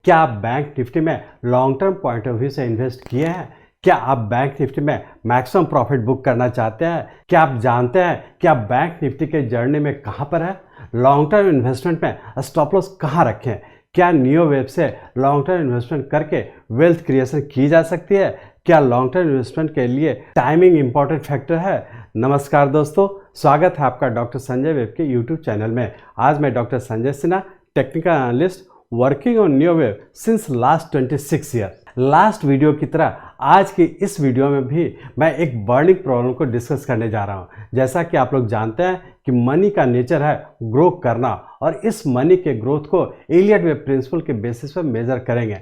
क्या आप bank Nifty में long term point of view से इन्वेस्ट किए हैं? क्या आप बैंक निफ्टी में मैक्सिमम प्रॉफिट बुक करना चाहते हैं? क्या आप जानते हैं कि आप बैंक निफ्टी के जर्नी में कहां पर है? लॉन्ग टर्म इन्वेस्टमेंट में स्टॉप लॉस कहां रखें? क्या नियो वेब से लॉन्ग टर्म इन्वेस्टमेंट करके वेल्थ क्रिएशन की जा सकती है? क्या लॉन्ग टर्म इन्वेस्टमेंट के लिए टाइमिंग इंपॉर्टेंट फैक्टर है? नमस्कार दोस्तों, स्वागत है आपका डॉक्टर संजय वेब के यूट्यूब चैनल में। आज मैं doctor Sanjay Sinha, technical analyst working on neo web since last 26 year. Last video की तरह आज की इस वीडियो में भी मैं एक बर्निंग प्रॉब्लम को डिस्कस करने जा रहा हूं। जैसा कि आप लोग जानते हैं कि मनी का नेचर है ग्रो करना, और इस मनी के ग्रोथ को एलियट वेब प्रिंसिपल के बेसिस पर मेजर करेंगे,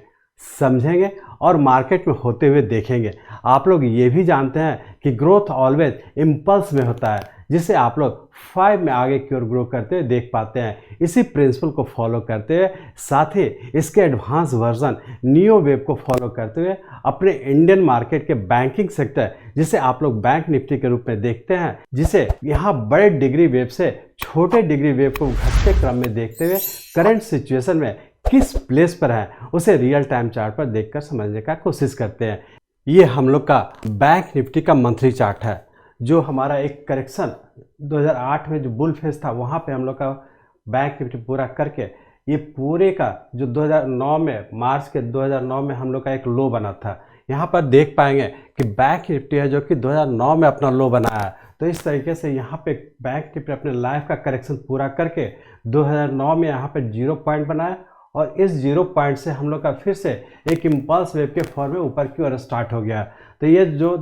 समझेंगे और मार्केट में होते हुए देखेंगे। आप लोग ये भी जानते हैं कि ग्रोथ ऑलवेज इम्पल्स में होता है, जिसे आप लोग 5 में आगे की ओर ग्रो करते हुए देख पाते हैं। इसी प्रिंसिपल को फॉलो करते हुए, साथ ही इसके एडवांस वर्जन नियो वेब को फॉलो करते हुए अपने इंडियन मार्केट के बैंकिंग सेक्टर, जिसे आप लोग बैंक निफ्टी के रूप में देखते हैं, जिसे यहाँ बड़े डिग्री वेब से छोटे डिग्री वेब को घटते क्रम में देखते हुए करंट सिचुएशन में किस प्लेस पर है, उसे रियल टाइम चार्ट पर देखकर समझने का कोशिश करते हैं। ये हम लोग का बैंक निफ्टी का मंथली चार्ट है, जो हमारा एक करेक्शन 2008 में जो बुल फेज था, वहाँ पे हम लोग का बैंक निफ्टी पूरा करके ये पूरे का जो 2009 में मार्च के 2009 में हम लोग का एक लो बना था। यहाँ पर देख पाएंगे कि बैंक निफ्टी है जो कि 2009 में अपना लो बनाया है। तो इस तरीके से यहाँ पे बैंक निफ्टी अपने लाइफ का करेक्शन पूरा करके 2009 में यहाँ पे 0 पॉइंट बनाया, और इस 0 पॉइंट से हम लोग का फिर से एक इम्पल्स वेव के फॉर्म में ऊपर की ओर स्टार्ट हो गया। तो ये जो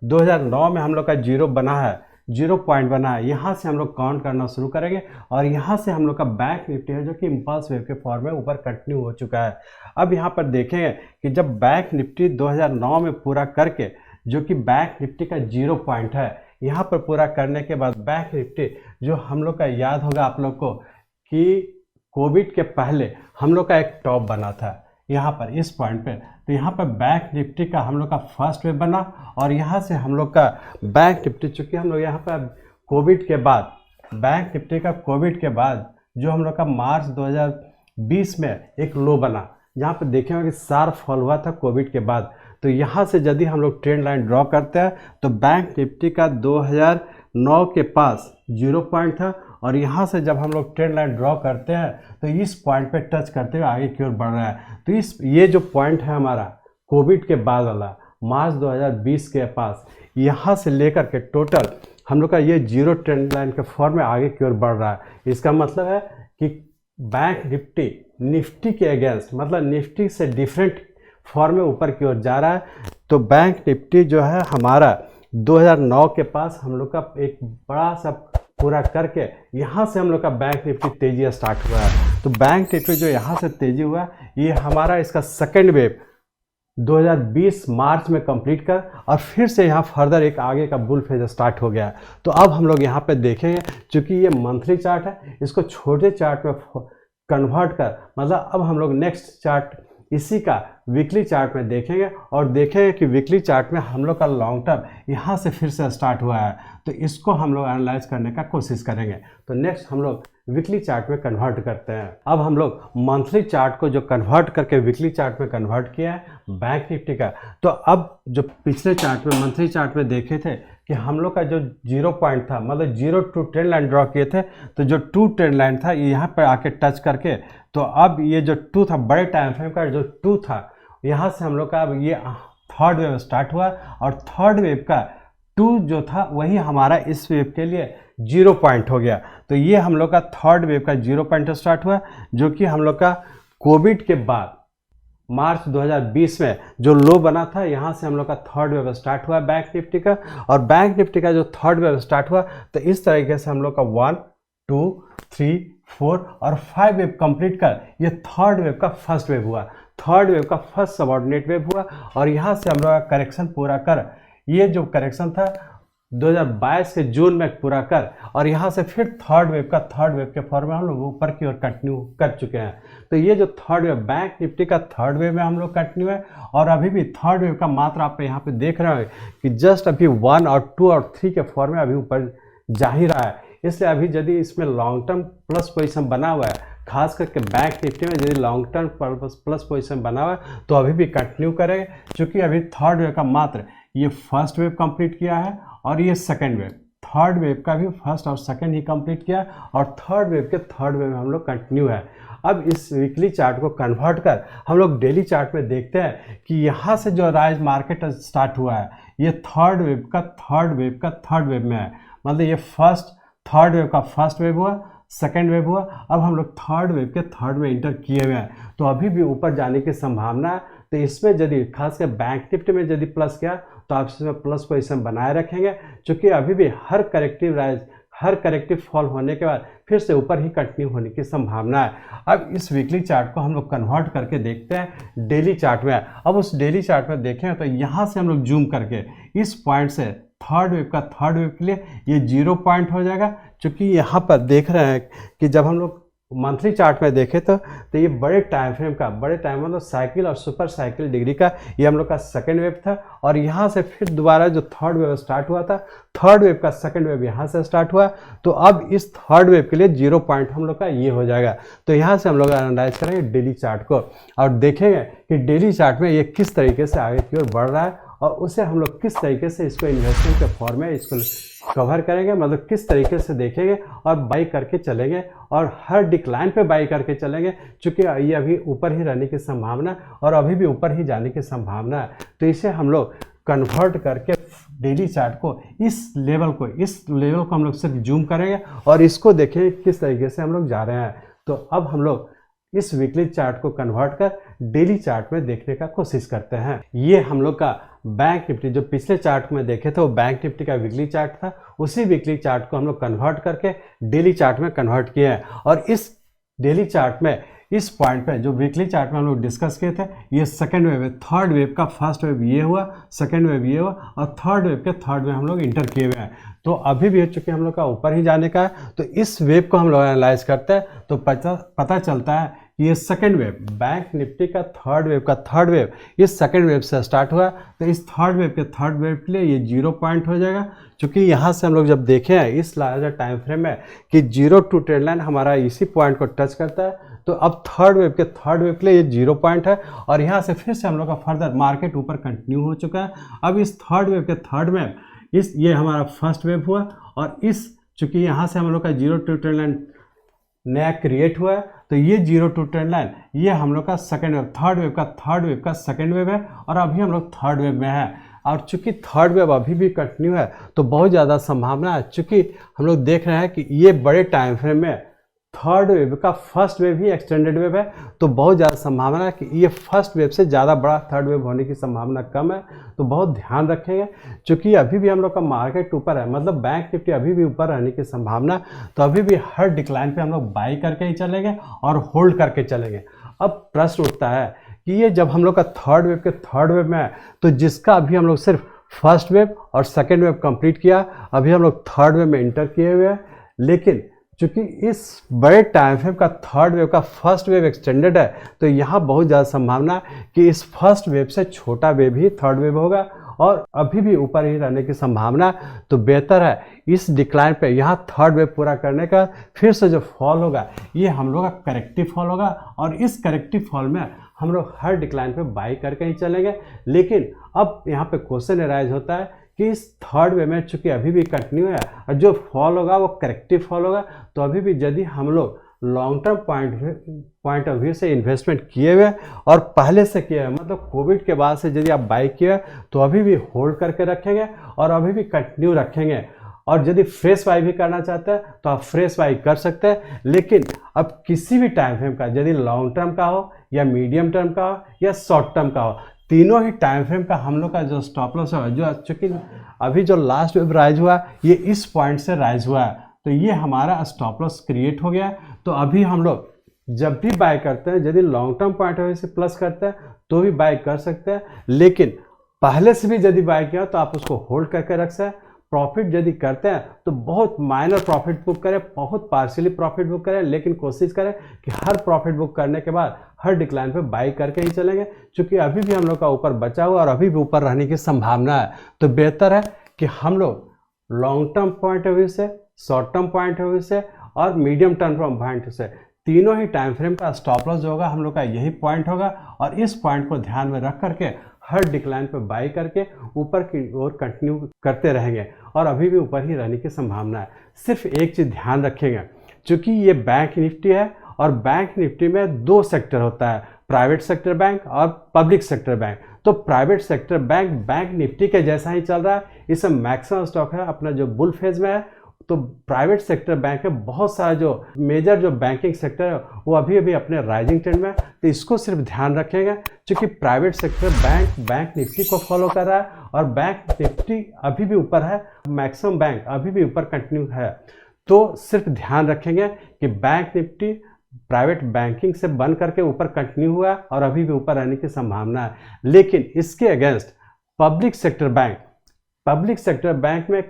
2009 में हम लोग का 0 बना है, 0 पॉइंट बना है, यहाँ से हम लोग काउंट करना शुरू करेंगे, और यहाँ से हम लोग का बैंक निफ्टी है जो कि इम्पल्स वेव के फॉर्म में ऊपर कंटिन्यू हो चुका है। अब यहाँ पर देखेंगे कि जब बैंक निफ्टी 2009 में पूरा करके, जो कि बैंक निफ्टी का 0 पॉइंट है, यहाँ पर पूरा करने के बाद बैंक निफ्टी जो हम लोग का याद होगा आप लोग को कि कोविड के पहले हम लोग का एक टॉप बना था यहाँ पर इस पॉइंट पे। तो यहाँ पर बैंक निफ्टी का हम लोग का फर्स्ट वेव बना, और यहाँ से हम लोग का बैंक निफ्टी, चूँकि हम लोग यहाँ पर कोविड के बाद बैंक निफ्टी का कोविड के बाद जो हम लोग का मार्च 2020 में एक लो बना, जहाँ पर देखेंगे कि शार्प फॉल हुआ था कोविड के बाद। तो यहाँ से यदि हम लोग ट्रेंड लाइन ड्रॉ करते हैं तो बैंक निफ्टी का 2009 के पास 0 पॉइंट था, और यहाँ से जब हम लोग ट्रेंड लाइन ड्रॉ करते हैं तो इस पॉइंट पे टच करते हुए आगे की ओर बढ़ रहा है। तो ये जो पॉइंट है हमारा कोविड के बाद वाला मार्च 2020 के पास, यहाँ से लेकर के टोटल हम लोग का ये 0 ट्रेंड लाइन के फॉर्म में आगे की ओर बढ़ रहा है। इसका मतलब है कि बैंक निफ्टी के अगेंस्ट, मतलब निफ्टी से डिफरेंट फॉर्म में ऊपर की ओर जा रहा है। तो बैंक निफ्टी जो है हमारा 2009 के पास हम लोग का एक बड़ा सा पूरा करके यहाँ से हम लोग का बैंक निफ्टी तेजी स्टार्ट हुआ है। तो बैंक निफ्टी जो यहाँ से तेजी हुआ, ये हमारा इसका सेकेंड वेव 2020 मार्च में कंप्लीट कर, और फिर से यहाँ फर्दर एक आगे का बुल फेज स्टार्ट हो गया। तो अब हम लोग यहाँ पे देखेंगे, चूँकि ये मंथली चार्ट है, इसको छोटे चार्ट में कन्वर्ट कर, मतलब अब हम लोग नेक्स्ट चार्ट इसी का वीकली चार्ट में देखेंगे, और देखेंगे कि वीकली चार्ट में हम लोग का लॉन्ग टर्म यहाँ से फिर से स्टार्ट हुआ है। तो इसको हम लोग एनालाइज करने का कोशिश करेंगे। तो नेक्स्ट हम लोग वीकली चार्ट में कन्वर्ट करते हैं। अब हम लोग मंथली चार्ट को जो कन्वर्ट करके वीकली चार्ट में कन्वर्ट किया है बैंक निफ्टी का, तो अब जो पिछले चार्ट में मंथली चार्ट में देखे थे कि हम लोग का जो 0 पॉइंट था, मतलब 0 टू ट्रेंड लाइन ड्रॉ किए थे, तो जो 2 ट्रेंड लाइन था ये यहाँ पर आके टच करके, तो अब ये जो 2 था, बड़े टाइम फ्रेम का जो 2 था, यहाँ से हम लोग का अब ये थर्ड वेव स्टार्ट हुआ, और थर्ड वेव का 2 जो था वही हमारा इस वेव के लिए 0 पॉइंट हो गया। तो ये हम लोग का थर्ड वेव का 0 पॉइंट स्टार्ट हुआ, जो कि हम लोग का कोविड के बाद मार्च 2020 में जो लो बना था, यहाँ से हम लोग का थर्ड वेव स्टार्ट हुआ बैंक निफ्टी का। और बैंक निफ्टी का जो थर्ड वेव स्टार्ट हुआ, तो इस तरीके से हम लोग का 1, 2, 3, 4 और 5 वेव कंप्लीट कर ये थर्ड वेव का फर्स्ट वेव हुआ, थर्ड वेव का फर्स्ट सबऑर्डिनेट वेव हुआ। और यहाँ से हम लोग का करेक्शन पूरा कर, ये जो करेक्शन था 2022 के जून में पूरा कर, और यहाँ से फिर थर्ड वेव के फॉर्म में हम लोग ऊपर की ओर कंटिन्यू कर चुके हैं। तो ये जो थर्ड वेव बैंक निफ्टी का थर्ड वेव में हम लोग कंटिन्यू है, और अभी भी थर्ड वेव का मात्रा आप यहाँ पे देख रहे हो कि जस्ट अभी 1 और 2 और 3 के फॉर्म में अभी ऊपर जा ही रहा है। इसलिए अभी यदि इसमें लॉन्ग टर्म प्लस पोजीशन बना हुआ है खास करके बैंक निफ्टी में यदि लॉन्ग टर्म प्लस पोजीशन बना हुआ है तो अभी भी कंटिन्यू करेंगे, क्योंकि अभी थर्ड वेव का मात्र ये फर्स्ट वेव कंप्लीट किया है और ये सेकेंड वेव, थर्ड वेव का भी फर्स्ट और सेकेंड ही कंप्लीट किया और थर्ड वेव के थर्ड वेव में हम लोग कंटिन्यू है। अब इस वीकली चार्ट को कन्वर्ट कर हम लोग डेली चार्ट में देखते हैं कि यहाँ से जो राइज मार्केट स्टार्ट हुआ है ये थर्ड वेव का थर्ड वेव में है, मतलब ये थर्ड वेव का फर्स्ट वेव हुआ, सेकेंड वेव हुआ, अब हम लोग थर्ड वेव के थर्ड में इंटर किए हुए हैं, तो अभी भी ऊपर जाने की संभावना है। तो इसमें यदि खासकर बैंक निफ्टी में यदि प्लस किया तो आप इसमें प्लस पोजीशन बनाए रखेंगे, क्योंकि अभी भी हर करेक्टिव फॉल होने के बाद फिर से ऊपर ही कंटिन्यू होने की संभावना है। अब इस वीकली चार्ट को हम लोग कन्वर्ट करके देखते हैं डेली चार्ट में। अब उस डेली चार्ट में देखें तो यहाँ से हम लोग जूम करके इस पॉइंट से थर्ड वेव के लिए ये 0 पॉइंट हो जाएगा, क्योंकि यहाँ पर देख रहे हैं कि जब हम लोग मंथली चार्ट में देखें तो ये बड़े टाइम मतलब साइकिल और सुपर साइकिल डिग्री का ये हम लोग का सेकेंड वेव था, और यहाँ से फिर दोबारा जो थर्ड वेव स्टार्ट हुआ था, थर्ड वेव का सेकेंड वेव यहाँ से स्टार्ट हुआ, तो अब इस थर्ड वेव के लिए 0 पॉइंट हम लोग का ये हो जाएगा। तो यहाँ से हम लोग एनालाइज करेंगे डेली चार्ट को और देखेंगे कि डेली चार्ट में ये किस तरीके से आगे की ओर बढ़ रहा है और उसे हम लोग किस तरीके से इसको इन्वेस्टमेंट के फॉर्म में इसको कवर करेंगे, मतलब किस तरीके से देखेंगे और बाई करके चलेंगे और हर डिक्लाइन पे बाई करके चलेंगे, क्योंकि ये अभी ऊपर ही रहने की संभावना और अभी भी ऊपर ही जाने की संभावना है। तो इसे हम लोग कन्वर्ट करके डेली चार्ट को इस लेवल को हम लोग सिर्फ जूम करेंगे और इसको देखेंगे किस तरीके से हम लोग जा रहे हैं। तो अब हम लोग इस वीकली चार्ट को कन्वर्ट कर डेली चार्ट में देखने का कोशिश करते हैं। ये हम लोग का बैंक निफ्टी जो पिछले चार्ट में देखे थे वो बैंक निफ्टी का वीकली चार्ट था, उसी वीकली चार्ट को हम लोग कन्वर्ट करके डेली चार्ट में कन्वर्ट किए हैं। और इस डेली चार्ट में इस पॉइंट पे जो वीकली चार्ट में हम लोग डिस्कस किए थे, ये सेकेंड वेव है, थर्ड वेव का फर्स्ट वेव ये हुआ, सेकेंड वेव ये हुआ और थर्ड वेव के थर्ड वेव हम लोग इंटर किए हुए हैं। तो अभी भी चूंकि हम लोग का ऊपर ही जाने का है, तो इस वेव को हम लोग एनालाइज करते हैं तो पता चलता है कि ये सेकेंड वेव बैंक निफ्टी का थर्ड वेव इस सेकेंड वेव से स्टार्ट हुआ, तो इस थर्ड वेव के थर्ड वेव के लिए ये 0 पॉइंट हो जाएगा, क्योंकि यहाँ से हम लोग जब देखें हैं इस लार्जर टाइम फ्रेम में कि 0 टू ट्रेंड लाइन हमारा इसी पॉइंट को टच करता है, तो अब थर्ड वेव के लिए ये 0 पॉइंट है और यहाँ से फिर से हम लोग का फर्दर मार्केट ऊपर कंटिन्यू हो चुका है। अब इस थर्ड वेव के थर्ड वेव ये हमारा फर्स्ट वेव हुआ और चूंकि यहाँ से हम लोग का 0 टू ट्रेंड लाइन नया क्रिएट हुआ है, तो ये 0 टू ट्रेंड लाइन ये हम लोग का सेकेंड वेव, थर्ड वेव का सेकेंड वेव है और अभी हम लोग थर्ड वेव में है। और चूंकि थर्ड वेव अभी भी कंटिन्यू है तो बहुत ज़्यादा संभावना है, चूंकि हम लोग देख रहे हैं कि ये बड़े टाइम फ्रेम में थर्ड वेव का फर्स्ट वेव ही एक्सटेंडेड वेव है, तो बहुत ज़्यादा संभावना है कि ये फर्स्ट वेव से ज़्यादा बड़ा थर्ड वेव होने की संभावना कम है। तो बहुत ध्यान रखेंगे, क्योंकि अभी भी हम लोग का मार्केट ऊपर है, मतलब बैंक निफ्टी अभी भी ऊपर रहने की संभावना, तो अभी भी हर डिक्लाइन पे हम लोग बाई करके ही चलेंगे और होल्ड करके चलेंगे। अब प्रश्न उठता है कि ये जब हम लोग का थर्ड वेव के थर्ड वेव में है, तो जिसका अभी हम लोग सिर्फ फर्स्ट वेव और सेकेंड वेव कंप्लीट किया, अभी हम लोग थर्ड वेव में इंटर किए हुए हैं, लेकिन चूंकि इस बड़े टाइम फ्रेम का थर्ड वेव का फर्स्ट वेव एक्सटेंडेड है, तो यहाँ बहुत ज़्यादा संभावना कि इस फर्स्ट वेव से छोटा वेव ही थर्ड वेव होगा और अभी भी ऊपर ही रहने की संभावना। तो बेहतर है इस डिक्लाइन पे यहाँ थर्ड वेव पूरा करने का फिर से जो फॉल होगा ये हम लोग का करेक्टिव फॉल होगा और इस करेक्टिव फॉल में हम लोग हर डिक्लाइन पे बाई करके ही चलेंगे। लेकिन अब यहाँ पे क्वेश्चन अराइज होता है कि इस थर्ड वे में चूंकि अभी भी कंटिन्यू है और जो फॉल होगा वो करेक्टिव फॉल होगा, तो अभी भी यदि हम लोग long term point of view से इन्वेस्टमेंट किए हुए और पहले से किए हुए, मतलब कोविड के बाद से यदि आप बाई किए तो अभी भी होल्ड करके रखेंगे और अभी भी कंटिन्यू रखेंगे। और यदि फ्रेश बाई भी करना चाहते हैं तो आप फ्रेश बाई कर सकते हैं, लेकिन अब किसी भी टाइम फ्रेम का यदि लॉन्ग टर्म का हो या मीडियम टर्म का हो या शॉर्ट टर्म का हो, तीनों ही टाइम फ्रेम का हम लोग का जो स्टॉप लॉस है, जो चूंकि अभी जो लास्ट वेव राइज हुआ ये इस पॉइंट से राइज हुआ है, तो ये हमारा स्टॉप लॉस क्रिएट हो गया। तो अभी हम लोग जब भी बाय करते हैं, यदि long term point of view से प्लस करते हैं तो भी बाय कर सकते हैं, लेकिन पहले से भी यदि बाय किया तो आप उसको होल्ड करके रख सकते हैं। प्रॉफिट यदि करते हैं तो बहुत माइनर प्रॉफिट बुक करें, बहुत पार्शियली प्रॉफिट बुक करें, लेकिन कोशिश करें कि हर प्रॉफिट बुक करने के बाद हर डिक्लाइन पे बाई करके ही चलेंगे, क्योंकि अभी भी हम लोग का ऊपर बचा हुआ और अभी भी ऊपर रहने की संभावना है। तो बेहतर है कि हम लोग long term point of view से, short term point of view से और मीडियम टर्म पॉइंट से तीनों ही टाइम फ्रेम का स्टॉप लॉस जो होगा हम लोग का यही पॉइंट होगा और इस पॉइंट को ध्यान में रख करके हर डिक्लाइन पे बाई करके ऊपर की ओर कंटिन्यू करते रहेंगे और अभी भी ऊपर ही रहने की संभावना है। सिर्फ एक चीज़ ध्यान रखेंगे, चूंकि ये बैंक निफ्टी है और बैंक निफ्टी में दो सेक्टर होता है, प्राइवेट सेक्टर बैंक और पब्लिक सेक्टर बैंक। तो private sector bank bank Nifty के जैसा ही चल रहा है, इसमें मैक्सिमम स्टॉक है अपना जो बुल फेज में है। तो प्राइवेट सेक्टर बैंक में बहुत सारा जो मेजर जो बैंकिंग सेक्टर है वो अभी अभी अपने राइजिंग ट्रेंड में है। तो इसको सिर्फ ध्यान रखेंगे, क्योंकि प्राइवेट सेक्टर बैंक निफ्टी को फॉलो कर रहा है और बैंक निफ्टी अभी भी ऊपर है, मैक्सिमम बैंक अभी भी ऊपर कंटिन्यू है। तो सिर्फ ध्यान रखेंगे कि बैंक निफ्टी प्राइवेट बैंकिंग से बंद करके ऊपर कंटिन्यू हुआ और अभी भी ऊपर रहने की संभावना है। लेकिन इसके अगेंस्ट पब्लिक सेक्टर बैंक में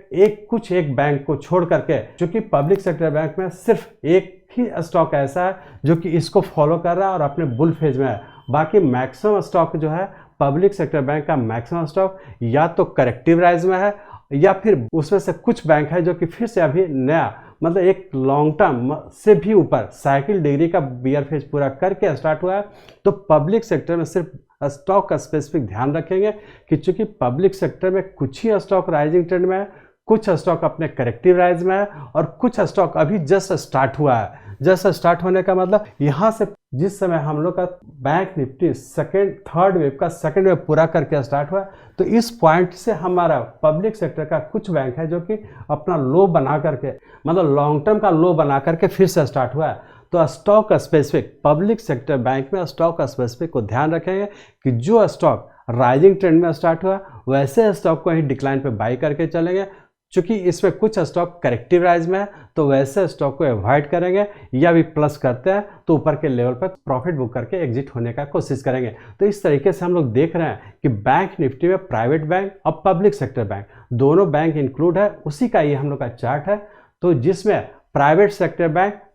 कुछ एक बैंक को छोड़ करके, क्योंकि पब्लिक सेक्टर बैंक में सिर्फ एक ही स्टॉक ऐसा है जो कि इसको फॉलो कर रहा है और अपने बुल फेज में है। बाकी मैक्सिमम स्टॉक जो है पब्लिक सेक्टर बैंक का मैक्सिमम स्टॉक या तो करेक्टिव राइज में है या फिर उसमें से कुछ बैंक है जो कि फिर से अभी नया मतलब एक लॉन्ग टर्म से भी ऊपर साइकिल डिग्री का बियर फेज पूरा करके स्टार्ट हुआ है। तो पब्लिक सेक्टर में सिर्फ स्टॉक का स्पेसिफिक ध्यान रखेंगे कि चूंकि पब्लिक सेक्टर में कुछ ही स्टॉक राइजिंग ट्रेंड में है, कुछ स्टॉक अपने करेक्टिव राइज में है और कुछ स्टॉक अभी जस्ट स्टार्ट हुआ है। जस्ट स्टार्ट होने का मतलब यहाँ से जिस समय हम लोग का बैंक निफ्टी थर्ड वेव का सेकेंड वेव पूरा करके स्टार्ट हुआ, तो इस पॉइंट से हमारा पब्लिक सेक्टर का कुछ बैंक है जो कि अपना लो बना करके मतलब लॉन्ग टर्म का लो बना करके फिर से स्टार्ट हुआ है। तो stock specific public sector bank में स्टॉक स्पेसिफिक को ध्यान रखेंगे कि जो स्टॉक राइजिंग ट्रेंड में स्टार्ट हुआ वैसे स्टॉक को ही डिक्लाइन पे बाई करके चलेंगे। चूंकि इसमें कुछ स्टॉक करेक्टिव राइज में है तो वैसे स्टॉक को अवॉइड करेंगे, या भी प्लस करते हैं तो ऊपर के लेवल पर प्रॉफिट बुक करके एग्जिट होने का कोशिश करेंगे। तो इस तरीके से हम लोग देख रहे हैं कि बैंक निफ्टी में प्राइवेट बैंक और पब्लिक सेक्टर बैंक दोनों बैंक इंक्लूड है, उसी का ये हम लोग का चार्ट है। तो जिसमें प्राइवेट सेक्टर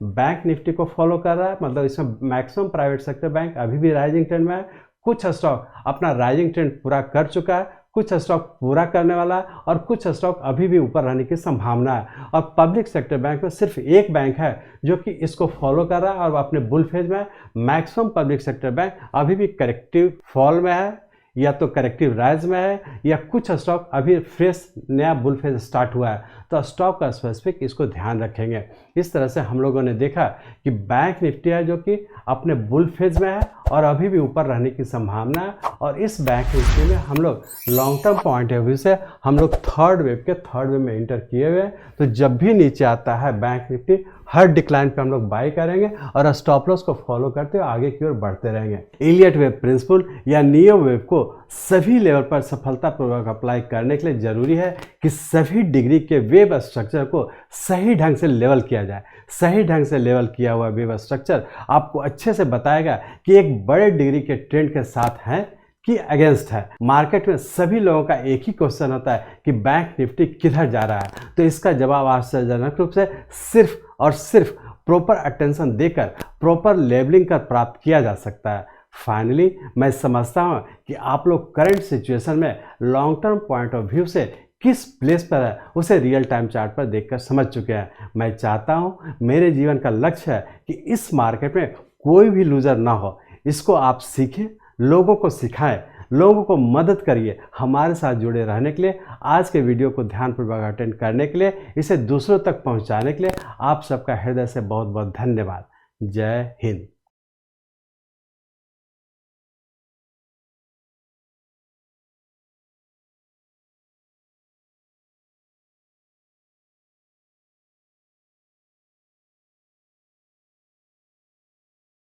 बैंक निफ्टी को फॉलो कर रहा है, मतलब इसमें मैक्सिमम प्राइवेट सेक्टर बैंक अभी भी राइजिंग ट्रेंड में है। कुछ स्टॉक अपना राइजिंग ट्रेंड पूरा कर चुका है, कुछ स्टॉक पूरा करने वाला है और कुछ स्टॉक अभी भी ऊपर रहने की संभावना है। और पब्लिक सेक्टर बैंक में सिर्फ एक बैंक है जो कि इसको फॉलो कर रहा है और अपने बुल फेज में है। मैक्सिमम पब्लिक सेक्टर बैंक अभी भी करेक्टिव फॉल में है, या तो करेक्टिव राइज में है, या कुछ स्टॉक अभी फ्रेश नया बुल फेज स्टार्ट हुआ है। तो स्टॉक का स्पेसिफिक इसको ध्यान रखेंगे। इस तरह से हम लोगों ने देखा कि बैंक निफ्टी है जो कि अपने बुल फेज में है और अभी भी ऊपर रहने की संभावना है। और इस बैंक निफ्टी में हम लोग long term point of view से हम लोग थर्ड वेव में इंटर किए हुए हैं। तो जब भी नीचे आता है बैंक निफ्टी हर डिक्लाइन पे हम लोग बाई करेंगे और स्टॉप लॉस को फॉलो करते हुए आगे की ओर बढ़ते रहेंगे। एलियट वेव प्रिंसिपल या नियो वेव को सभी लेवल पर सफलतापूर्वक अप्लाई करने के लिए जरूरी है कि सभी डिग्री के वेव स्ट्रक्चर को सही ढंग से लेवल किया जाए। सही ढंग से लेवल किया हुआ वेव स्ट्रक्चर आपको अच्छे से बताएगा कि एक बड़े डिग्री के ट्रेंड के साथ है कि अगेंस्ट है। मार्केट में सभी लोगों का एक ही क्वेश्चन होता है कि बैंक निफ्टी किधर जा रहा है, तो इसका जवाब आश्चर्यजनक रूप से सिर्फ और सिर्फ प्रॉपर अटेंशन देकर प्रॉपर लेबलिंग कर प्राप्त किया जा सकता है। फाइनली मैं समझता हूँ कि आप लोग करंट सिचुएशन में long term point of view से किस प्लेस पर है उसे रियल टाइम चार्ट पर देखकर समझ चुके हैं। मैं चाहता हूँ मेरे जीवन का लक्ष्य है कि इस मार्केट में कोई भी लूजर ना हो। इसको आप सीखें, लोगों को सिखाएं, लोगों को मदद करिए। हमारे साथ जुड़े रहने के लिए, आज के वीडियो को ध्यानपूर्वक अटेंड करने के लिए, इसे दूसरों तक पहुंचाने के लिए आप सबका हृदय से बहुत बहुत धन्यवाद। जय हिंद।